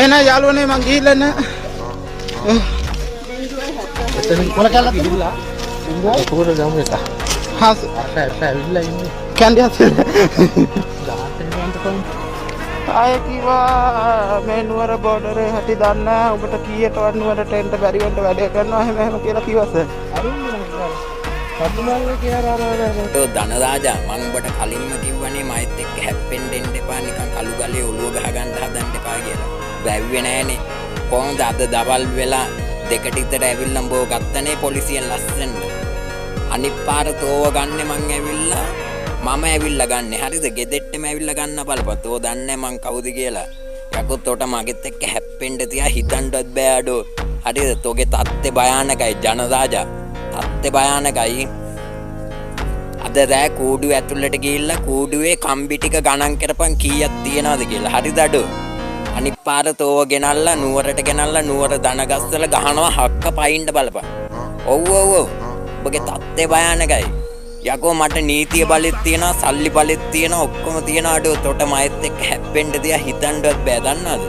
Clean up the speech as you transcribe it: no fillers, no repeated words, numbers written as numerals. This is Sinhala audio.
එහෙනම් යාළුවනේ මං ගිහිල්ලා නෑ. මොන කැලලද ඉවිල්ලා? කොහොමද ගමු එක? හස් ඇවිල්ලා ඉන්නේ. කැන්ඩි හස්. ගාතේ යන්න කොහොමද? ආයේ කිව්වා මේ නුවර බෝඩරේ හැටි දන්න ඔබට කීයටවත් නුවරට එන්න බැරි වෙන්න වැඩේ කරනවා එහෙම කියලා කිව්වා සර්. ධනරාජා මම ඔබට කලින්ම කිව්වනේ මයිත් එක්ක හැප්පෙන්න දෙන්න එපා නිකන් කළු ගලේ ඔළුව ගහ ගන්න හදන්න එපා කියලා. බැව්වේ නෑනේ. කොහොමද අද දවල් වෙලා දෙකට විතර ඇවිල්ලා උඹව ගත්තනේ පොලිසියෙන් ලස්සන. අනිත් පාර තෝව ගන්නෙ මං ඇවිල්ලා මම ඇවිල්ලා ගන්නෙ. හරිද? ගෙදෙට්ටම ඇවිල්ලා ගන්න බලපන්. තෝ දන්නේ මං කවුද කියලා. යකොත් උට මගෙත් එක්ක හැප්පෙන්න තියා හිතන්නවත් බෑ අඩෝ. හරිද? තෝගේ තත්ත්වේ භයානකයි ජනරාජා. තත්ත්වේ භයානකයි. අද රෑ කූඩුව ඇතුළට ගිහිල්ලා කූඩුවේ කම්බි ටික ගණන් කරපන් කීයක් තියනවද කියලා. හරිද අඩෝ? අනිත් පාර තෝව ගෙනල්ලා නුවරට ගෙනල්ලා නුවර දනගස්සල ගහනවා හක්ක පයින්ට බලපන්. ඔව් ඔව් ඔව්. ඔබගේ තත්ත්වේ භයානකයි. යකෝ මට නීතිය බලෙත් තියෙනවා සල්ලි බලෙත් තියෙනවා ඔක්කොම තියෙනවා අඩෝ. තොට මයෙත් එක්ක හැප්පෙන්න තියා හිතන්නවත් බෑ දන්නවද?